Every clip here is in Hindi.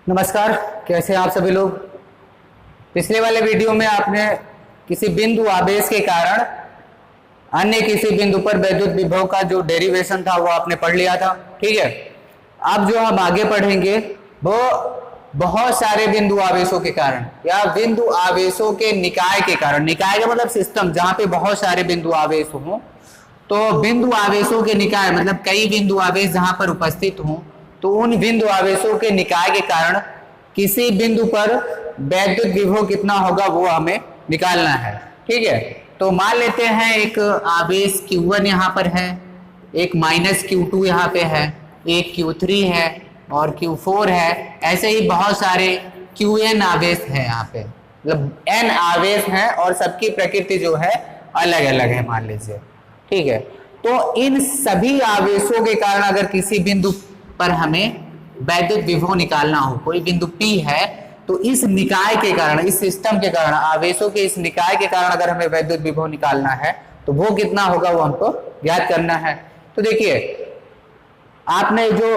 नमस्कार, कैसे हैं आप सभी लोग। पिछले वाले वीडियो में आपने किसी बिंदु आवेश के कारण अन्य किसी बिंदु पर वैद्युत विभव का जो डेरिवेशन था वो आपने पढ़ लिया था। ठीक है, अब जो हम आगे पढ़ेंगे वो बहुत सारे बिंदु आवेशों के कारण या बिंदु आवेशों के निकाय के कारण, निकाय का मतलब सिस्टम जहां पे बहुत सारे बिंदु आवेश हों, तो बिंदु आवेशों के निकाय मतलब कई बिंदु आवेश जहां पर उपस्थित हों, तो उन बिंदु आवेशों के निकाय के कारण किसी बिंदु पर वैद्युत विभव कितना होगा वो हमें निकालना है। ठीक है, तो मान लेते हैं एक आवेश Q1 यहाँ पर है, एक -Q2 यहाँ पे है, एक Q3 है और Q4 है। ऐसे ही बहुत सारे Qn आवेश है यहाँ पे, मतलब n आवेश हैं और सबकी प्रकृति जो है अलग अलग है मान लीजिए। ठीक है, तो इन सभी आवेशों के कारण अगर किसी बिंदु पर हमें वैद्युत विभव निकालना हो, कोई बिंदु P है, तो इस निकाय के कारण, इस सिस्टम के कारण, आवेशों के इस निकाय के कारण अगर हमें वैद्युत विभव निकालना है तो वो कितना होगा वो हमको ज्ञात करना है। तो देखिए, आपने जो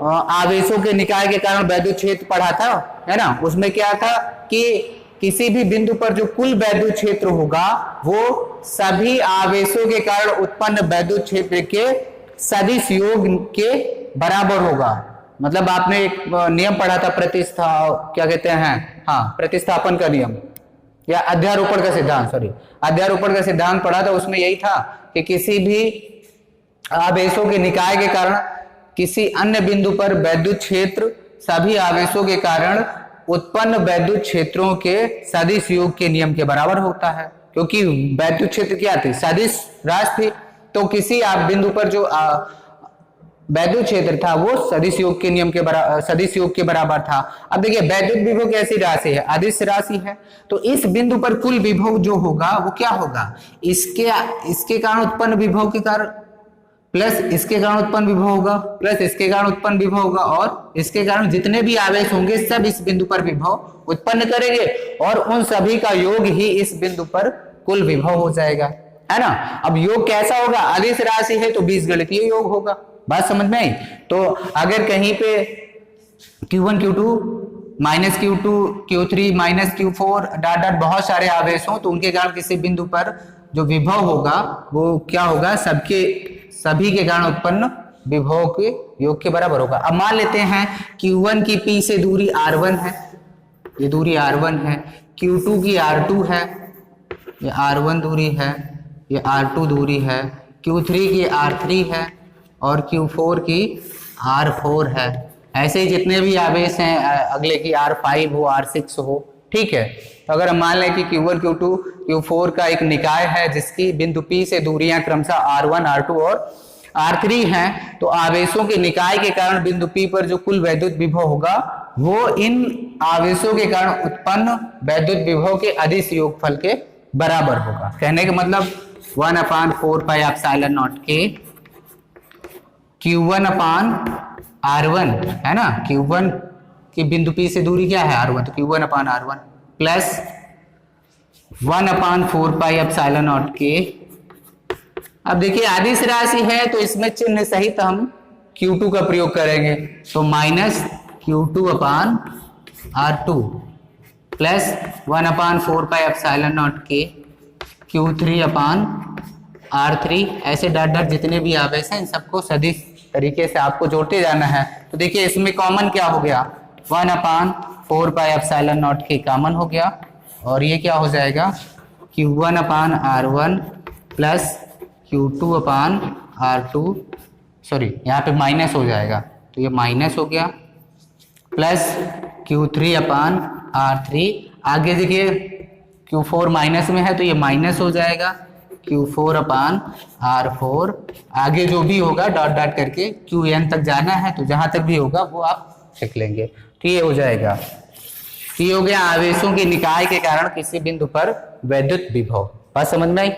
आवेशों के निकाय के कारण वैद्युत क्षेत्र पढ़ा था, है ना, उसमें क्या था कि किसी भी बिंदु पर जो कुल वैद्युत क्षेत्र होगा वो सभी आवेशों के कारण उत्पन्न वैद्युत क्षेत्र के सदिश योग के बराबर होगा। मतलब आपने एक नियम पढ़ा था, क्या कहते हैं, हाँ, प्रतिस्थापन का नियम या अध्यारोपण का सिद्धांत, अध्यारोपण का सिद्धांत पढ़ा था। उसमें यही था कि किसी भी आवेशों के निकाय के कारण किसी अन्य बिंदु पर वैद्युत क्षेत्र सभी आवेशों के कारण उत्पन्न वैद्युत क्षेत्रों के सदिश योग के नियम के बराबर होता है, क्योंकि वैद्युत क्षेत्र क्या थी, सदिश राशि थी। तो किसी आप बिंदु पर जो वैद्युत क्षेत्र था वो सदिश योग के नियम के बराबर, सदिश योग के बराबर था। अब देखिए, वैद्युत विभव कैसी राशि है, अदिश राशि है, तो इस बिंदु पर कुल विभव जो होगा वो क्या होगा, इसके कारण उत्पन्न विभव के कारण प्लस इसके कारण उत्पन्न विभव होगा, प्लस इसके कारण उत्पन्न विभव होगा, और इसके कारण जितने भी आवेश होंगे सब इस बिंदु पर विभव उत्पन्न करेंगे और उन सभी का योग ही इस बिंदु पर कुल विभव हो जाएगा, है ना। अब योग कैसा होगा, अदिश राशि है तो बीजगणितीय योग होगा। बात समझ में आई। तो अगर कहीं पे Q1 Q2 -Q2 Q3 -Q4 dot dot बहुत सारे आवेश हों तो उनके कारण किसी बिंदु पर जो विभव होगा वो क्या होगा, सभी के कारण उत्पन्न विभव के योग के बराबर होगा। अब मान लेते हैं Q1 की P से दूरी R1 है, ये दूरी R1 है, Q2 की R2 है, ये R1 दूरी है, ये R2 दूरी है, Q3 की R3 है और Q4 की R4 है। ऐसे ही जितने भी आवेश हैं, अगले की R5 हो, R6 हो। ठीक है, तो अगर हम मान लें कि Q1 Q2 Q4 का एक निकाय है जिसकी बिंदु P से दूरियां क्रमशः R1 R2 और R3 हैं, तो आवेशों के निकाय के कारण बिंदु P पर जो कुल वैद्युत विभव होगा वो इन आवेशों के कारण उत्पन्न वैद्युत विभव के अदिश योगफल के बराबर होगा। कहने का मतलब 1/4πε0 के Q1 अपान R1, है ना, Q1 की बिंदु P से दूरी क्या है R1, तो Q1 अपान R1 प्लस 1/4πε0 के। अब देखिए, अदिश राशि है तो इसमें चिन्ह सहित हम Q2 का प्रयोग करेंगे, तो -Q2 अपान R2 प्लस 1/4πε0 के Q3 अपान R3। ऐसे डॉट डॉट जितने भी आवेश हैं इन सबको सदिश तरीके से आपको जोड़ते जाना है। तो देखिए, इसमें कॉमन क्या हो गया, 1/4πε0 के कॉमन हो गया और ये क्या हो जाएगा, Q1 अपान R1 प्लस Q2 अपान R2, सॉरी यहाँ पे माइनस हो जाएगा तो ये माइनस हो गया, प्लस Q3 अपान R3। आगे देखिए Q4 माइनस में है तो ये माइनस हो जाएगा, Q4 अपान R4। आगे जो भी होगा डॉट डॉट करके Qn तक जाना है, तो जहां तक भी होगा वो आप लिख लेंगे। तो ये हो जाएगा, ये हो गया आवेशों के निकाय के कारण किसी बिंदु पर वैद्युत विभव। बात समझ में आई।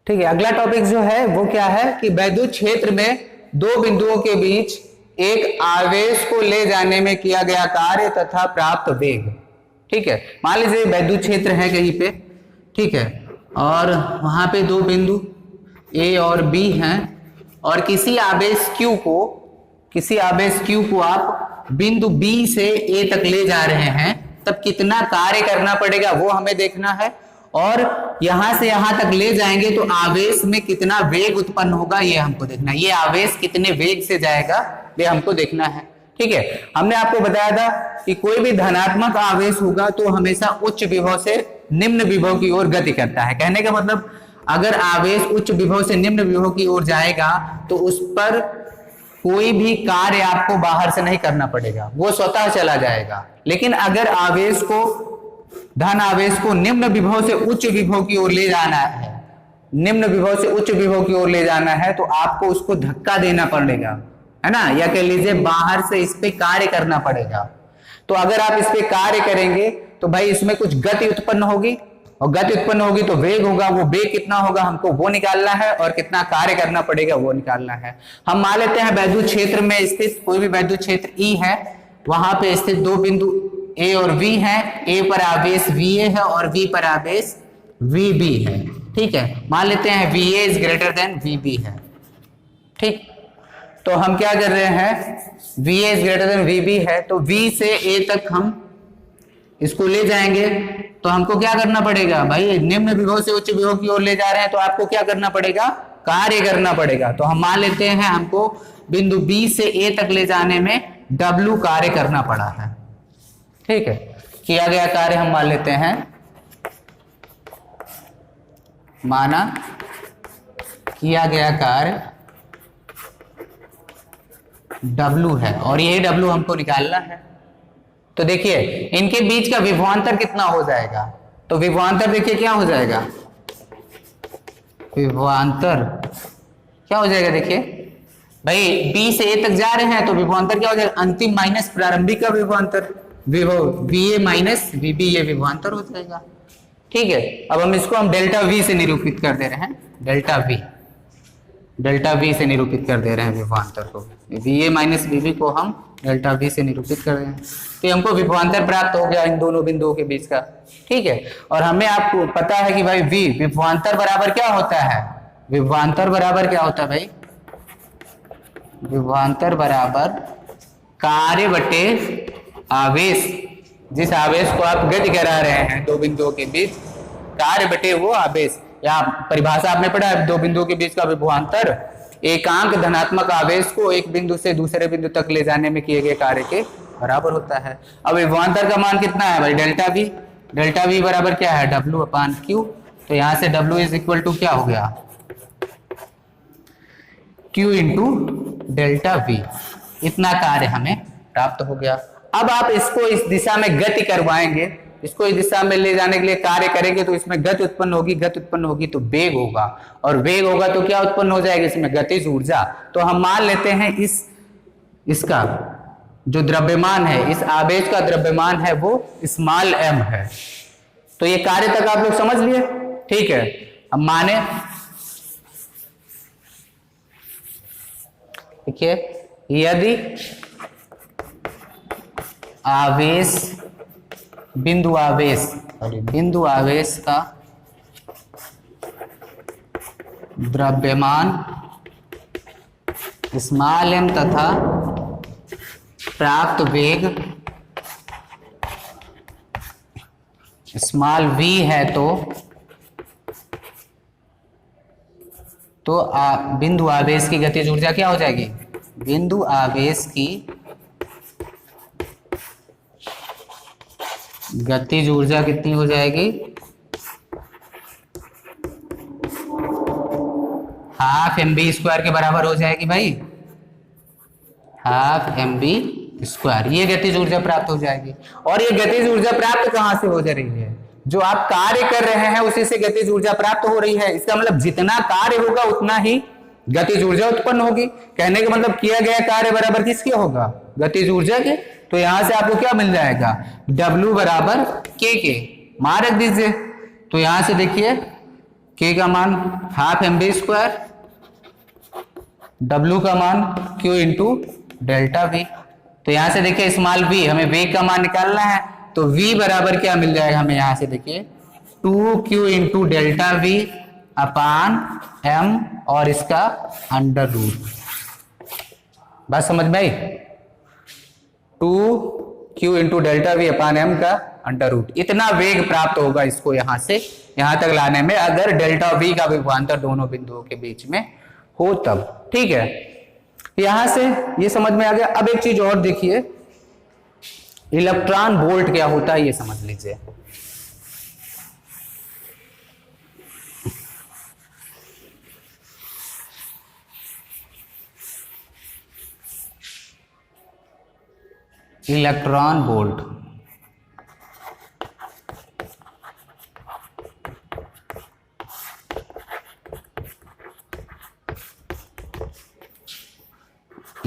ठीक है, अगला टॉपिक जो है वो क्या है कि वैद्युत क्षेत्र में दो बिंदुओं के बीच एक आवेश को ले जाने में किया गया कार्य तथा प्राप्त वेग। ठीक है, मान लीजिए वैद्युत क्षेत्र है कहीं पे, ठीक है, और वहां पे दो बिंदु ए और बी हैं, और किसी आवेश Q को आप बिंदु बी से ए तक ले जा रहे हैं, तब कितना कार्य करना पड़ेगा वो हमें देखना है, और यहां से यहां तक ले जाएंगे तो आवेश में कितना वेग उत्पन्न होगा ये हमको देखना है। ये आवेश कितने वेग से जाएगा ये हमको देखना है। ठीक है, हमने आपको बताया था कि कोई भी धनात्मक आवेश होगा तो हमेशा उच्च विभव से निम्न विभव की ओर गति करता है। कहने का मतलब अगर आवेश उच्च विभव से निम्न विभव की ओर जाएगा तो उस पर कोई भी कार्य आपको बाहर से नहीं करना पड़ेगा, वो स्वतः चला जाएगा। लेकिन अगर धन आवेश को निम्न विभव से उच्च विभव की ओर ले जाना है, निम्न विभव से उच्च विभव की ओर ले जाना है, तो आपको उसको धक्का देना पड़ेगा, है ना, या कह लीजिए बाहर से इस पे कार्य करना पड़ेगा। तो अगर आप इस पे कार्य करेंगे तो भाई इसमें कुछ गति उत्पन्न होगी, और गति उत्पन्न होगी तो वेग होगा। वो वेग कितना होगा हमको वो निकालना है, और कितना कार्य करना पड़ेगा वो निकालना है। हम मान लेते हैं वैद्युत क्षेत्र में स्थित कोई भी वैद्युत क्षेत्र E है, वहां पे स्थित दो बिंदु A और V हैं। A पर आवेश VA है और V पर आवेश VB है। ठीक है, मान लेते हैं VA is greater than VB है। ठीक, तो हम क्या कर रहे हैं, VA is greater than VB है, तो V से A तक हम इसको ले जाएंगे। तो हमको क्या करना पड़ेगा भाई, निम्न विभव से उच्च विभव की ओर ले जा रहे हैं तो आपको क्या करना पड़ेगा, कार्य करना पड़ेगा। तो हम मान लेते हैं हमको बिंदु B से A तक ले जाने में W कार्य करना पड़ा है। ठीक है, किया गया कार्य हम मान लेते हैं, माना किया गया कार्य W है, और यही W हमको निकालना है। तो देखिए इनके बीच का विभवांतर कितना हो जाएगा, तो विभवांतर देखिए क्या हो जाएगा, विभवांतर क्या हो जाएगा, देखिए भाई B से A तक जा रहे हैं तो विभवांतर क्या हो जाएगा, अंतिम माइनस प्रारंभिक का विभवांतर, विभव VA माइनस VB, ये विभवांतर हो जाएगा। ठीक है, अब हम इसको डेल्टा V से निरूपित कर दे रहे हैं, डेल्टा V से निरूपित कर दे रहे हैं विभवांतर को, VA माइनस VB को हम डेल्टा V से निरूपित कर रहे हैं। तो हमको विभवांतर प्राप्त हो गया इन दोनों बिंदुओं के बीच का। ठीक है, और हमें आपको पता है कि भाई V विभवांतर बराबर क्या होता है, विभवांतर बराबर क्या होता है भाई, विभवांतर बराबर कार्य बटे आवेश। जिस आवेश को आप गति करा रहे हैं दो बिंदुओं के बीच, कार्य बटे वो आवेश। या परिभाषा आपने पढ़ा है, दो बिंदुओं के बीच का विभवांतर एकांक धनात्मक आवेश को एक बिंदु से दूसरे बिंदु तक ले जाने में किए गए कार्य के बराबर होता है। अब विभवांतर का मान कितना है भाई, डेल्टा V बराबर क्या है, W/Q। तो यहां से W इज इक्वल टू क्या हो गया, Q इंटू डेल्टा V। इतना कार्य हमें प्राप्त हो गया। अब आप इसको इस दिशा में गति करवाएंगे, इसको इस दिशा में ले जाने के लिए कार्य करेंगे तो इसमें गति उत्पन्न होगी, गति उत्पन्न होगी तो वेग होगा, और वेग होगा तो क्या उत्पन्न हो जाएगा, इसमें गतिज ऊर्जा। तो हम मान लेते हैं इसका जो द्रव्यमान है, इस आवेश का द्रव्यमान है वो स्मॉल m है। तो ये कार्य तक आप लोग समझ लिए। ठीक है, अब माने देखिए, यदि आवेश बिंदु आवेश का द्रव्यमान स्मॉल m तथा प्राप्त वेग स्मॉल v है, तो बिंदु आवेश की गतिज ऊर्जा क्या हो जाएगी, बिंदु आवेश की गतिज ऊर्जा कितनी हो जाएगी, हाफ mv² के बराबर हो जाएगी भाई, हाफ mv²। ये गतिज ऊर्जा प्राप्त हो जाएगी। और ये गतिज ऊर्जा प्राप्त कहां से हो जा रही है, जो आप कार्य कर रहे हैं उसी से गतिज ऊर्जा प्राप्त हो रही है। इसका मतलब जितना कार्य होगा उतना ही गतिज ऊर्जा उत्पन्न होगी। कहने का मतलब किया गया कार्य बराबर किसके होगा, गतिज ऊर्जा के। तो यहां से आपको क्या मिल जाएगा, W बराबर K के मान रख दीजिए। तो यहां से देखिए K का मान हाफ mv², W का मान Q इंटू डेल्टा वी। तो यहां से देखिए स्मॉल वी, हमें वेग का मान निकालना है, तो वी बराबर क्या मिल जाएगा हमें यहां से देखिए 2q into delta V upon m और इसका अंडर रूट। बात समझ में आई? 2q into delta V upon m का अंडर रूट, इतना वेग प्राप्त होगा इसको यहां से यहां तक लाने में, अगर डेल्टा वी का विभवांतर दोनों बिंदुओं के बीच में हो तब। ठीक है, यहां से ये समझ में आ गया। अब एक चीज और देखिए, इलेक्ट्रॉन वोल्ट क्या होता है ये समझ लीजिए। इलेक्ट्रॉन वोल्ट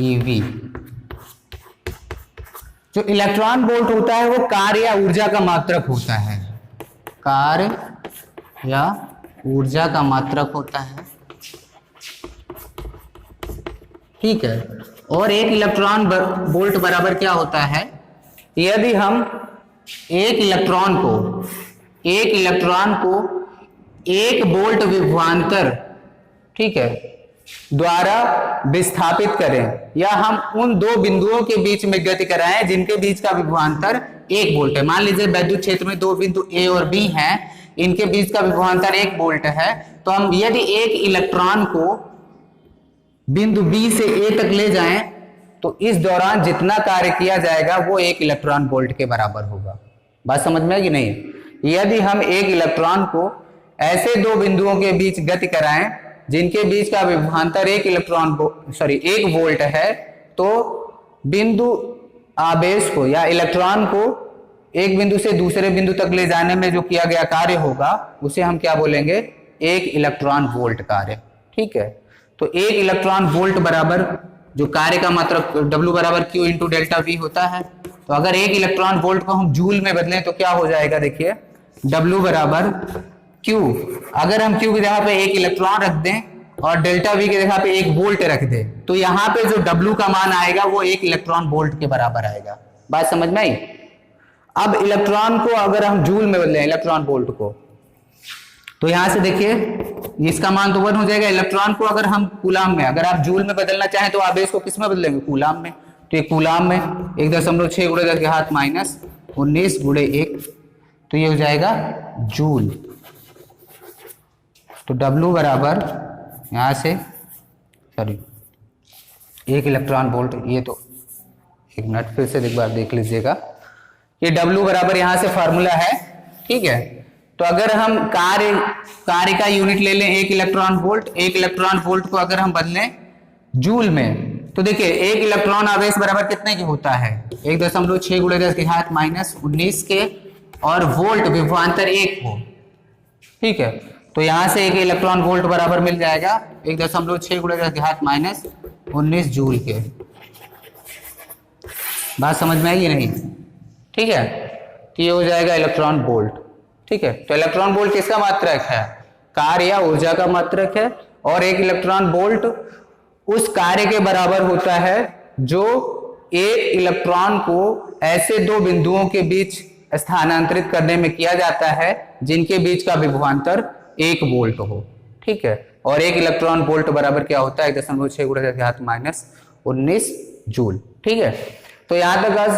ईवी, जो इलेक्ट्रॉन वोल्ट होता है वो कार्य या ऊर्जा का मात्रक होता है, कार्य या ऊर्जा का मात्रक होता है। ठीक है, और एक इलेक्ट्रॉन वोल्ट बराबर क्या होता है, यदि हम एक इलेक्ट्रॉन को 1 वोल्ट विभवांतर, ठीक है, द्वारा विस्थापित करें, या हम उन दो बिंदुओं के बीच में गति कराएं जिनके बीच का विभवांतर 1 वोल्ट है। मान लीजिए वैद्युत क्षेत्र में दो बिंदु ए और बी हैं, इनके बीच का विभवांतर 1 वोल्ट है, तो हम यदि एक इलेक्ट्रॉन को बिंदु बी से ए तक ले जाएं तो इस दौरान जितना कार्य किया जाएगा वो 1 इलेक्ट्रॉन वोल्ट के बराबर होगा। बात समझ में है कि नहीं? यदि हम एक इलेक्ट्रॉन को ऐसे दो बिंदुओं के बीच गति कराएं जिनके बीच का विभवांतर 1 वोल्ट है, तो बिंदु आवेश को या इलेक्ट्रॉन को एक बिंदु से दूसरे बिंदु तक ले जाने में जो किया गया कार्य होगा उसे हम क्या बोलेंगे, 1 इलेक्ट्रॉन वोल्ट कार्य। ठीक है, तो 1 इलेक्ट्रॉन वोल्ट बराबर जो कार्य का मात्रक W बराबर Q इंटू डेल्टा V होता है। तो अगर 1 इलेक्ट्रॉन वोल्ट को हम जूल में बदलें तो क्या हो जाएगा, देखिए W बराबर Q, अगर हम Q की जगह पे 1 इलेक्ट्रॉन रख दें और डेल्टा V की जगह पे 1 वोल्ट रख दें, तो यहाँ पे जो W का मान आएगा वो 1 इलेक्ट्रॉन वोल्ट के बराबर आएगा। बात समझ में आई? अब इलेक्ट्रॉन को अगर हम जूल में बदलें इलेक्ट्रॉन वोल्ट को, तो यहां से देखिए इसका मान तो 1 हो जाएगा। इलेक्ट्रॉन को अगर हम कूलाम में, अगर आप जूल में बदलना चाहें तो आवेश को किस में बदलेंगे, कूलाम में। तो ये कूलाम में 1.6 × 10⁻⁻19 × 1, तो ये हो जाएगा जूल। तो W बराबर यहां से 1 इलेक्ट्रॉन वोल्ट, ये तो एक मिनट फिर से एक बार देख लीजिएगा, ये W बराबर यहां से फॉर्मूला है। ठीक है, तो अगर हम कार्य का यूनिट ले लें 1 इलेक्ट्रॉन वोल्ट, 1 इलेक्ट्रॉन वोल्ट को अगर हम बदलें जूल में, तो देखिए 1 इलेक्ट्रॉन आवेश बराबर कितने की होता है, 1.6 × 10⁻⁻19 के, और वोल्ट विभवांतर 1 हो। ठीक है, तो यहां से 1 इलेक्ट्रॉन वोल्ट बराबर मिल जाएगा 1.6 × 10⁻⁻19 जूल के। बात समझ में आई नहीं? ठीक है, तो ये हो जाएगा इलेक्ट्रॉन वोल्ट। ठीक है, तो इलेक्ट्रॉन वोल्ट किसका मात्रक है, कार्य या ऊर्जा का मात्रक है, और 1 इलेक्ट्रॉन वोल्ट उस कार्य के बराबर होता है जो 1 इलेक्ट्रॉन को ऐसे दो बिंदुओं के बीच स्थानांतरित करने में किया जाता है जिनके बीच का विभवांतर 1 वोल्ट हो। ठीक है, और 1 इलेक्ट्रॉन वोल्ट बराबर क्या होता है, 1.6 × 10⁻⁻19 जूल। ठीक है, तो यहां तक आज,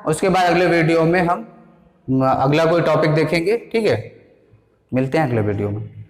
उसके बाद अगले वीडियो में हम अगला कोई टॉपिक देखेंगे। ठीक है, मिलते हैं अगले वीडियो में।